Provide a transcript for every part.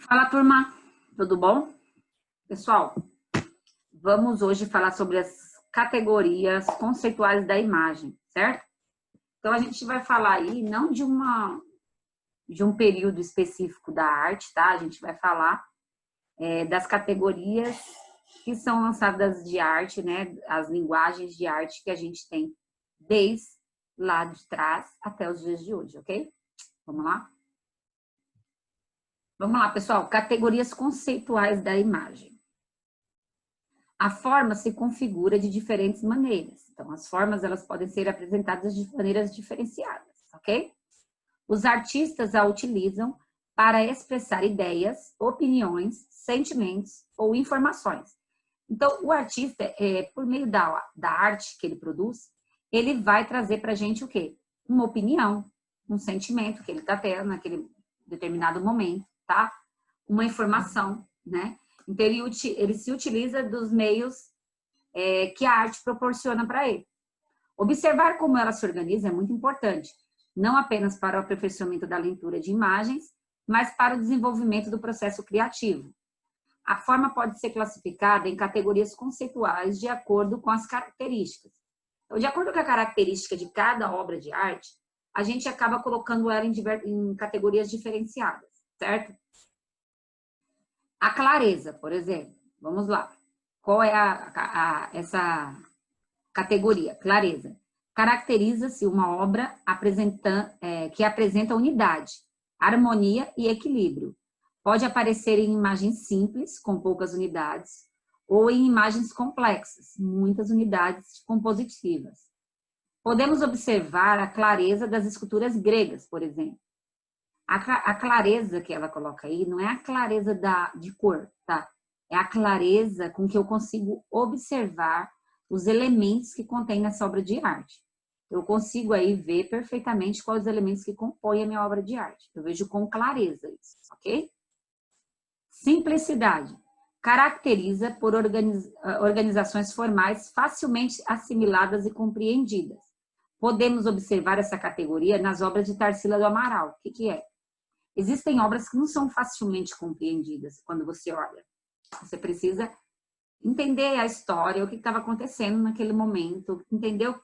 Fala, turma, tudo bom? Pessoal, vamos hoje falar sobre as categorias conceituais da imagem, certo? Então, a gente vai falar aí não de um período específico da arte, tá? A gente vai falar das categorias que são lançadas de arte, né? As linguagens de arte que a gente tem desde lá de trás até os dias de hoje, ok? Vamos lá? Vamos lá, pessoal. Categorias conceituais da imagem. A forma se configura de diferentes maneiras. Então, as formas elas podem ser apresentadas de maneiras diferenciadas, ok? Os artistas a utilizam para expressar ideias, opiniões, sentimentos ou informações. Então, o artista, por meio da arte que ele produz, ele vai trazer para a gente o quê? Uma opinião, um sentimento que ele está tendo naquele determinado momento, tá? Uma informação, né? Então, ele se utiliza dos meios que a arte proporciona para ele. Observar como ela se organiza é muito importante, não apenas para o aperfeiçoamento da leitura de imagens, mas para o desenvolvimento do processo criativo. A forma pode ser classificada em categorias conceituais de acordo com as características. Então, de acordo com a característica de cada obra de arte, a gente acaba colocando ela em categorias diferenciadas, certo? A clareza, por exemplo, vamos lá. Qual é essa categoria? Clareza. Caracteriza-se uma obra que apresenta unidade, harmonia e equilíbrio. Pode aparecer em imagens simples, com poucas unidades, ou em imagens complexas, muitas unidades compositivas. Podemos observar a clareza das esculturas gregas, por exemplo. A clareza que ela coloca aí não é a clareza de cor, tá? É a clareza com que eu consigo observar os elementos que contém nessa obra de arte. Eu consigo aí ver perfeitamente quais os elementos que compõem a minha obra de arte. Eu vejo com clareza isso, ok? Simplicidade. Caracteriza por organizações formais facilmente assimiladas e compreendidas. Podemos observar essa categoria nas obras de Tarsila do Amaral. O que é? Existem obras que não são facilmente compreendidas quando você olha. Você precisa entender a história, o que estava acontecendo naquele momento, entender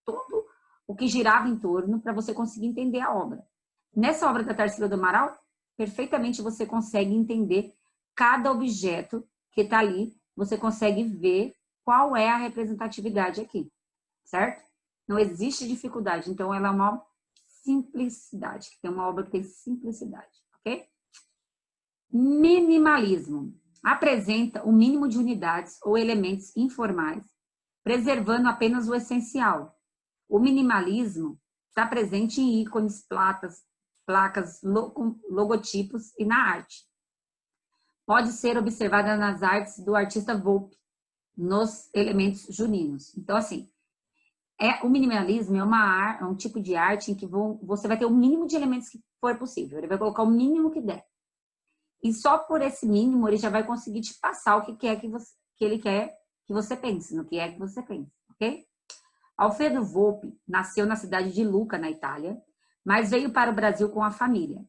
todo o que girava em torno para você conseguir entender a obra. Nessa obra da Tarsila do Amaral, perfeitamente você consegue entender cada objeto que está ali, você consegue ver qual é a representatividade aqui, certo? Não existe dificuldade, então ela é uma simplicidade, que tem uma obra que tem simplicidade, ok? Minimalismo. Apresenta o mínimo de unidades ou elementos informais, preservando apenas o essencial. O minimalismo está presente em ícones, placas, logotipos e na arte. Pode ser observada nas artes do artista Volpe, nos elementos juninos. Então, assim, o minimalismo é um tipo de arte em que você vai ter o mínimo de elementos que for possível. Ele vai colocar o mínimo que der. E só por esse mínimo ele já vai conseguir te passar o que é que ele quer que você pense, no que é que você pensa, ok? Alfredo Volpi nasceu na cidade de Lucca, na Itália, mas veio para o Brasil com a família.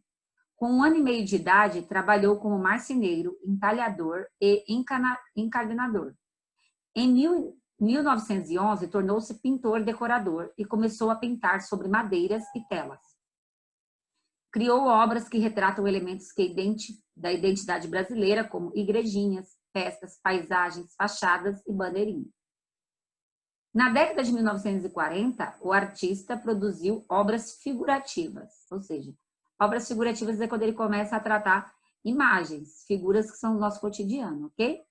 Com 1 ano e meio de idade, trabalhou como marceneiro, entalhador e encardenador. Em 1911, tornou-se pintor-decorador e começou a pintar sobre madeiras e telas. Criou obras que retratam elementos da identidade brasileira, como igrejinhas, festas, paisagens, fachadas e bandeirinhas. Na década de 1940, o artista produziu obras figurativas, ou seja, obras figurativas é quando ele começa a tratar imagens, figuras que são do nosso cotidiano, ok?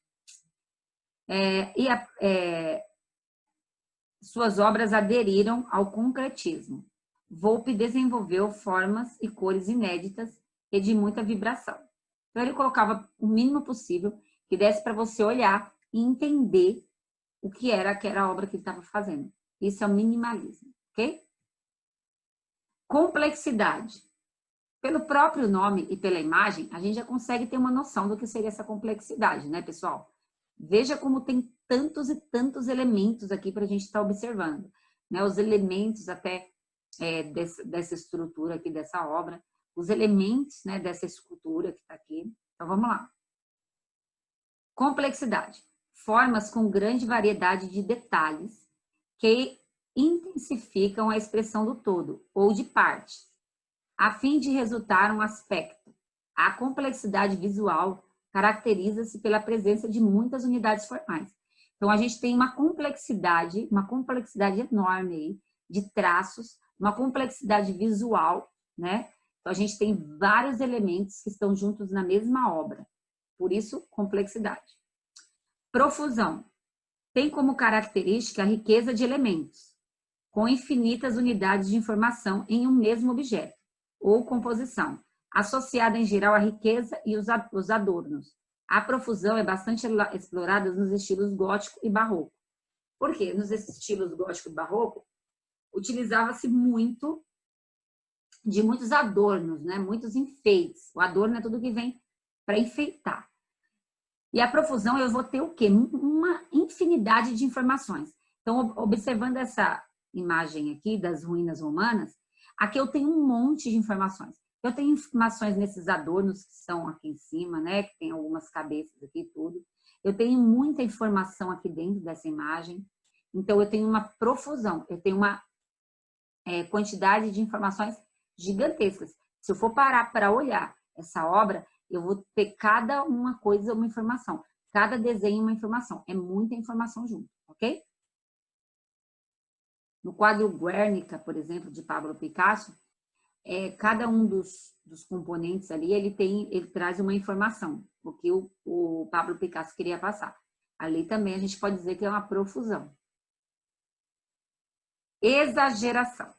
Suas obras aderiram ao concretismo. Volpe desenvolveu formas e cores inéditas e de muita vibração. Então, ele colocava o mínimo possível que desse para você olhar e entender o que era aquela obra que ele estava fazendo. Isso é o minimalismo, ok? Complexidade. Pelo próprio nome e pela imagem, a gente já consegue ter uma noção do que seria essa complexidade, né, pessoal? Veja como tem tantos e tantos elementos aqui para a gente estar observando, né? Os elementos até dessa estrutura aqui, dessa obra, os elementos, né, dessa escultura que está aqui, Então, vamos lá. Complexidade. Formas com grande variedade de detalhes que intensificam a expressão do todo ou de partes, a fim de resultar um aspecto. A complexidade visual caracteriza-se pela presença de muitas unidades formais. Então, a gente tem uma complexidade enorme aí de traços, uma complexidade visual, né? Então, a gente tem vários elementos que estão juntos na mesma obra. Por isso, complexidade. Profusão. Tem como característica a riqueza de elementos, com infinitas unidades de informação em um mesmo objeto, ou composição, associada em geral à riqueza e os adornos. A profusão é bastante explorada nos estilos gótico e barroco. Por quê? Nos estilos gótico e barroco, utilizava-se muito de muitos adornos, né? Muitos enfeites. O adorno é tudo que vem para enfeitar. E a profusão eu vou ter o quê? Uma infinidade de informações. Então, observando essa imagem aqui das ruínas romanas, aqui eu tenho um monte de informações. Eu tenho informações nesses adornos que são aqui em cima, né? Que tem algumas cabeças aqui e tudo. Eu tenho muita informação aqui dentro dessa imagem. Então, eu tenho uma profusão. Eu tenho uma quantidade de informações gigantescas. Se eu for parar para olhar essa obra, eu vou ter cada uma coisa uma informação. Cada desenho uma informação. É muita informação junto, ok? No quadro Guernica, por exemplo, de Pablo Picasso, cada um dos componentes ali, ele traz uma informação, o que o Pablo Picasso queria passar. Ali também a gente pode dizer que é uma profusão. Exageração.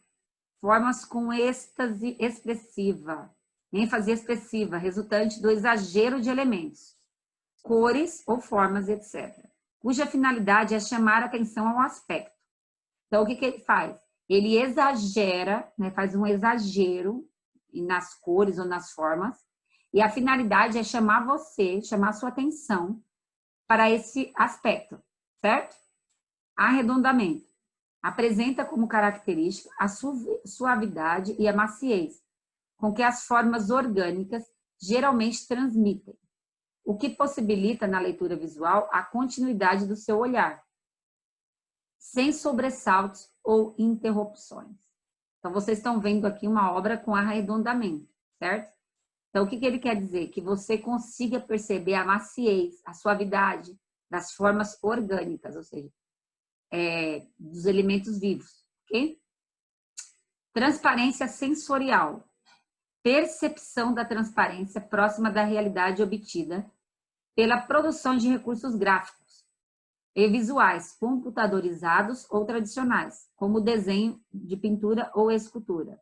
Formas com êxtase expressiva, ênfase expressiva, resultante do exagero de elementos, cores ou formas, etc., cuja finalidade é chamar a atenção ao aspecto. Então, o que ele faz? Ele exagera, né, faz um exagero nas cores ou nas formas, e a finalidade é chamar a sua atenção para esse aspecto, certo? Arredondamento. Apresenta como característica a suavidade e a maciez, com que as formas orgânicas geralmente transmitem, o que possibilita na leitura visual a continuidade do seu olhar, sem sobressaltos ou interrupções. Então, vocês estão vendo aqui uma obra com arredondamento, certo? Então, o que ele quer dizer? Que você consiga perceber a maciez, a suavidade das formas orgânicas, ou seja, dos elementos vivos, ok? Transparência sensorial. Percepção da transparência próxima da realidade obtida pela produção de recursos gráficos e visuais, computadorizados ou tradicionais, como desenho de pintura ou escultura.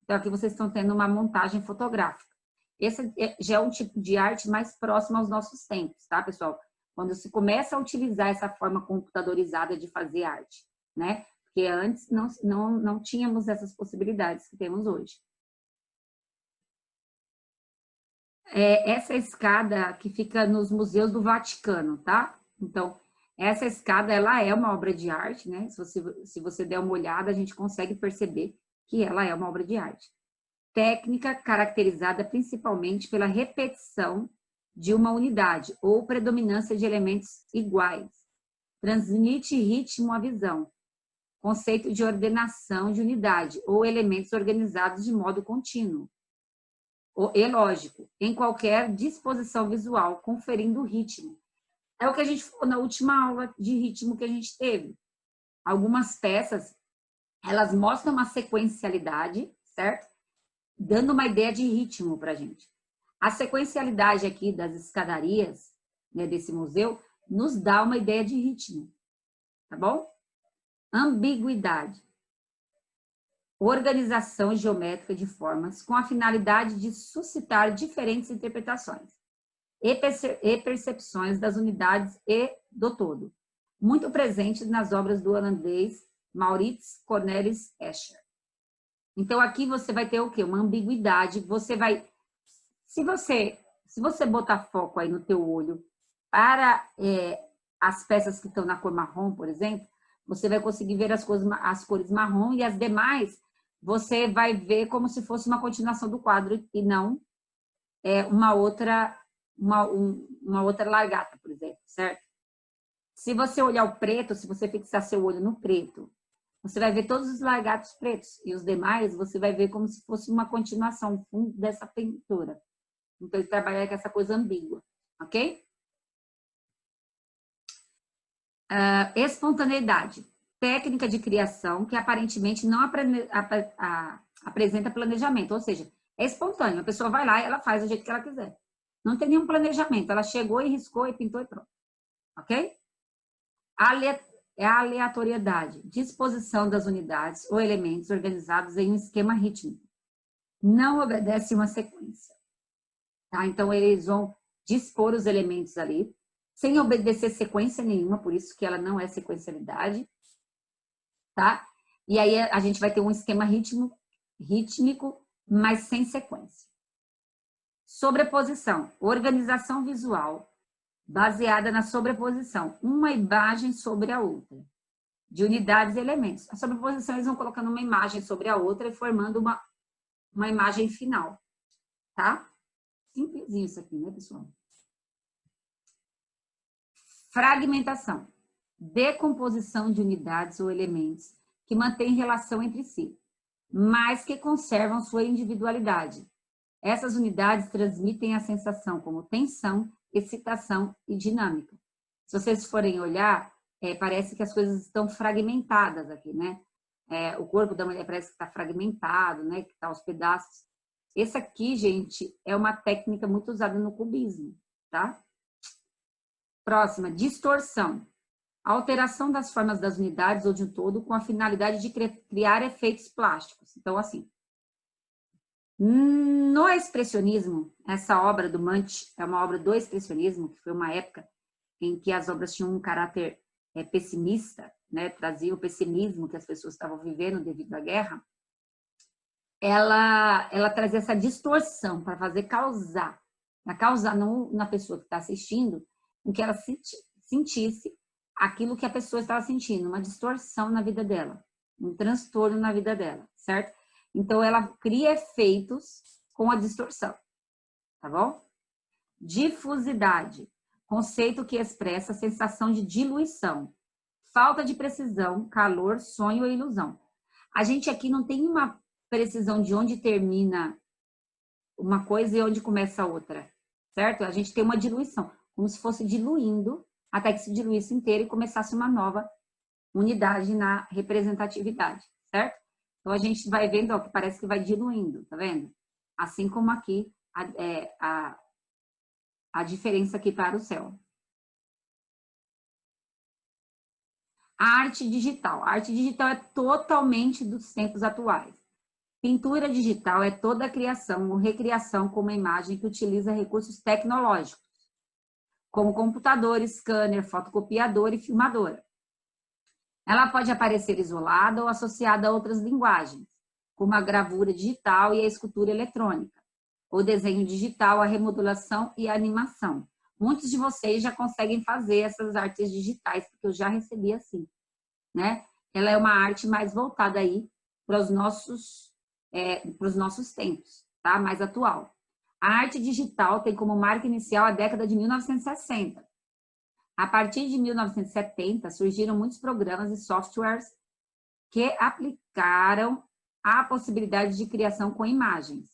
Então, aqui vocês estão tendo uma montagem fotográfica. Esse já é um tipo de arte mais próximo aos nossos tempos, tá, pessoal? Quando se começa a utilizar essa forma computadorizada de fazer arte, né? Porque antes não tínhamos essas possibilidades que temos hoje. Essa escada que fica nos museus do Vaticano, tá? Então, essa escada, ela é uma obra de arte, né? Se você der uma olhada, a gente consegue perceber que ela é uma obra de arte. Técnica caracterizada principalmente pela repetição de uma unidade ou predominância de elementos iguais. Transmite ritmo à visão. Conceito de ordenação de unidade ou elementos organizados de modo contínuo. E lógico, em qualquer disposição visual, conferindo ritmo. É o que a gente falou na última aula de ritmo que a gente teve. Algumas peças, elas mostram uma sequencialidade, certo? Dando uma ideia de ritmo para a gente. A sequencialidade aqui das escadarias, né, desse museu, nos dá uma ideia de ritmo, tá bom? Ambiguidade. Organização geométrica de formas com a finalidade de suscitar diferentes interpretações e percepções das unidades e do todo, muito presentes nas obras do holandês Maurits Cornelis Escher. Então, aqui você vai ter o quê? Uma ambiguidade. Você vai... Se você botar foco aí no teu olho para as peças que estão na cor marrom, por exemplo, você vai conseguir ver as cores marrom e as demais você vai ver como se fosse uma continuação do quadro e não uma outra uma outra lagarta, por exemplo, certo? Se você olhar o preto, se você fixar seu olho no preto, você vai ver todos os lagartos pretos. E os demais, você vai ver como se fosse uma continuação, um fundo dessa pintura. Então, ele trabalha com essa coisa ambígua, ok? Espontaneidade. Técnica de criação que aparentemente não apresenta planejamento. Ou seja, é espontâneo. A pessoa vai lá e ela faz do jeito que ela quiser. Não tem nenhum planejamento. Ela chegou e riscou e pintou e pronto. Ok? É a aleatoriedade. Disposição das unidades ou elementos organizados em um esquema rítmico. Não obedece uma sequência. Tá? Então, eles vão dispor os elementos ali, sem obedecer sequência nenhuma, por isso que ela não é sequencialidade. Tá? E aí, a gente vai ter um esquema rítmico, mas sem sequência. Sobreposição. Organização visual baseada na sobreposição, uma imagem sobre a outra, de unidades e elementos. A sobreposição, eles vão colocando uma imagem sobre a outra e formando uma imagem final, tá? Simplesinho isso aqui, né, pessoal? Fragmentação. Decomposição de unidades ou elementos que mantêm relação entre si, mas que conservam sua individualidade. Essas unidades transmitem a sensação como tensão, excitação e dinâmica. Se vocês forem olhar, parece que as coisas estão fragmentadas aqui, né? O corpo da mulher parece que está fragmentado, né? Que está aos pedaços. Esse aqui, gente, é uma técnica muito usada no cubismo, tá? Próxima, distorção. Alteração das formas das unidades ou de um todo com a finalidade de criar efeitos plásticos. Então, assim, no expressionismo, essa obra do Munch é uma obra do expressionismo, que foi uma época em que as obras tinham um caráter pessimista, né, trazia o pessimismo que as pessoas estavam vivendo devido à guerra. Ela trazia essa distorção para fazer causar na pessoa que está assistindo, em que ela sentisse aquilo que a pessoa estava sentindo, uma distorção na vida dela, um transtorno na vida dela, certo? Então, ela cria efeitos com a distorção, tá bom? Difusidade, conceito que expressa a sensação de diluição, falta de precisão, calor, sonho ou ilusão. A gente aqui não tem uma precisão de onde termina uma coisa e onde começa a outra, certo? A gente tem uma diluição, como se fosse diluindo, até que se diluísse inteiro e começasse uma nova unidade na representatividade, certo? Então, a gente vai vendo, ó, que parece que vai diluindo, tá vendo? Assim como aqui, a diferença aqui para o céu. A arte digital. A arte digital é totalmente dos tempos atuais. Pintura digital é toda a criação ou recriação com uma imagem que utiliza recursos tecnológicos, como computador, scanner, fotocopiador e filmadora. Ela pode aparecer isolada ou associada a outras linguagens, como a gravura digital e a escultura eletrônica, o desenho digital, a remodelação e a animação. Muitos de vocês já conseguem fazer essas artes digitais, porque eu já recebi assim, né? Ela é uma arte mais voltada aí para os nossos tempos, tá? Mais atual. A arte digital tem como marca inicial a década de 1960. A partir de 1970, surgiram muitos programas e softwares que aplicaram a possibilidade de criação com imagens.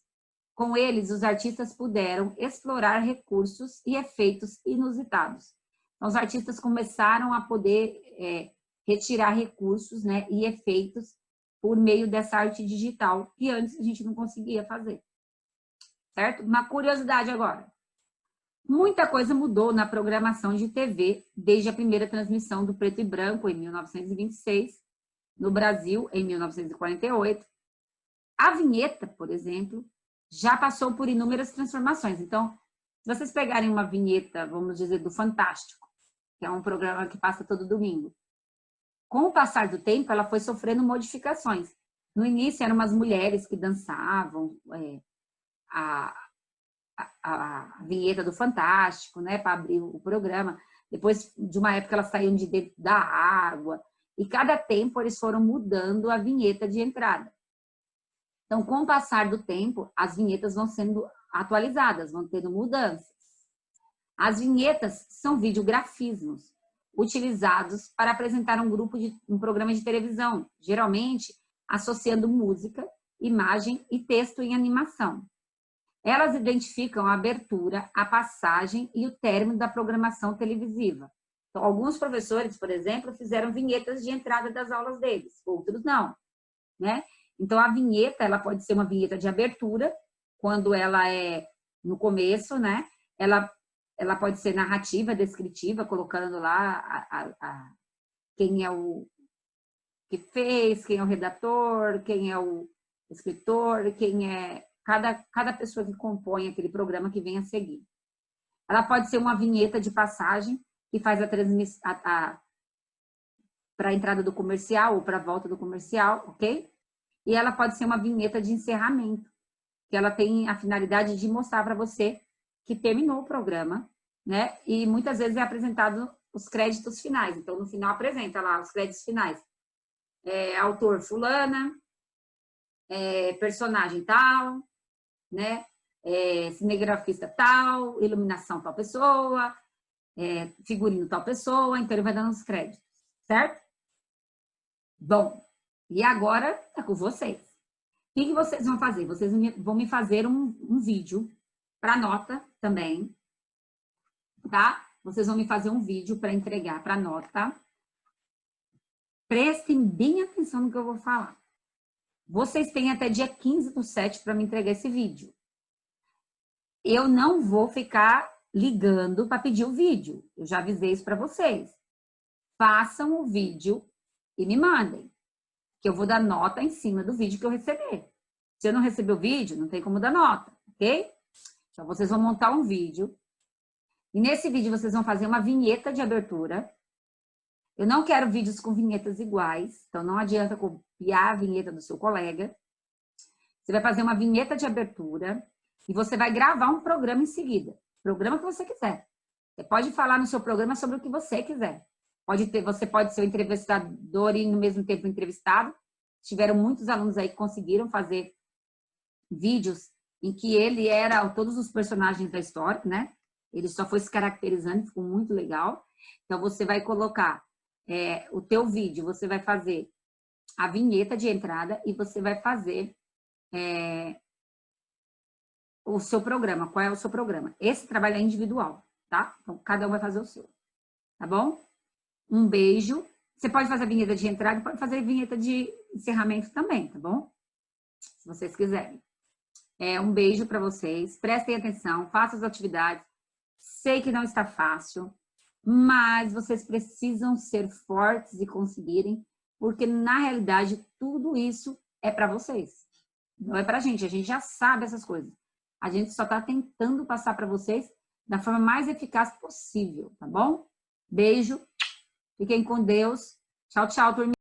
Com eles, os artistas puderam explorar recursos e efeitos inusitados. Então, os artistas começaram a poder retirar recursos, né, e efeitos por meio dessa arte digital, que antes a gente não conseguia fazer. Certo? Uma curiosidade agora. Muita coisa mudou na programação de TV desde a primeira transmissão do preto e branco, em 1926, no Brasil, em 1948. A vinheta, por exemplo, já passou por inúmeras transformações. Então, se vocês pegarem uma vinheta, vamos dizer, do Fantástico, que é um programa que passa todo domingo, com o passar do tempo, ela foi sofrendo modificações. No início, eram umas mulheres que dançavam, a vinheta do Fantástico, né, para abrir o programa. Depois de uma época, elas saíam de dentro da água. E cada tempo, eles foram mudando a vinheta de entrada. Então, com o passar do tempo, as vinhetas vão sendo atualizadas, vão tendo mudanças. As vinhetas são videografismos utilizados para apresentar um programa de televisão, geralmente associando música, imagem e texto em animação. Elas identificam a abertura, a passagem e o término da programação televisiva. Então, alguns professores, por exemplo, fizeram vinhetas de entrada das aulas deles, outros não, né? Então, a vinheta, ela pode ser uma vinheta de abertura, quando ela é no começo, né? Ela pode ser narrativa, descritiva, colocando lá quem é o que fez, quem é o redator, quem é o escritor, quem é cada pessoa que compõe aquele programa que vem a seguir. Ela pode ser uma vinheta de passagem, que faz a transmissão para a entrada do comercial ou para a volta do comercial, ok? E ela pode ser uma vinheta de encerramento, que ela tem a finalidade de mostrar para você que terminou o programa, né? E muitas vezes é apresentado os créditos finais. Então, no final apresenta lá os créditos finais. Autor fulana, personagem tal, né? Cinegrafista tal, iluminação tal pessoa, figurino tal pessoa, então ele vai dando os créditos, certo? Bom, e agora é com vocês. O que vocês vão fazer? Vocês vão me fazer um vídeo para nota também, tá? Vocês vão me fazer um vídeo para entregar para nota. Prestem bem atenção no que eu vou falar. Vocês têm até dia 15/7 para me entregar esse vídeo. Eu não vou ficar ligando para pedir o vídeo. Eu já avisei isso para vocês. Façam o vídeo e me mandem, que eu vou dar nota em cima do vídeo que eu receber. Se eu não receber o vídeo, não tem como dar nota, ok? Então, vocês vão montar um vídeo. E nesse vídeo, vocês vão fazer uma vinheta de abertura. Eu não quero vídeos com vinhetas iguais, então não adianta copiar a vinheta do seu colega. Você vai fazer uma vinheta de abertura e você vai gravar um programa em seguida. Programa que você quiser. Você pode falar no seu programa sobre o que você quiser. Você pode ser o entrevistador e no mesmo tempo entrevistado. Tiveram muitos alunos aí que conseguiram fazer vídeos em que ele era todos os personagens da história, né? Ele só foi se caracterizando, ficou muito legal. Então, você vai colocar o teu vídeo, você vai fazer a vinheta de entrada e você vai fazer o seu programa. Qual é o seu programa? Esse trabalho é individual, tá? Então, cada um vai fazer o seu, tá bom? Um beijo. Você pode fazer a vinheta de entrada e pode fazer a vinheta de encerramento também, tá bom? Se vocês quiserem. Um beijo para vocês. Prestem atenção, façam as atividades. Sei que não está fácil, mas vocês precisam ser fortes e conseguirem, porque na realidade tudo isso é para vocês. Não é para a gente já sabe essas coisas. A gente só está tentando passar para vocês da forma mais eficaz possível, tá bom? Beijo, fiquem com Deus. Tchau, tchau, turminha.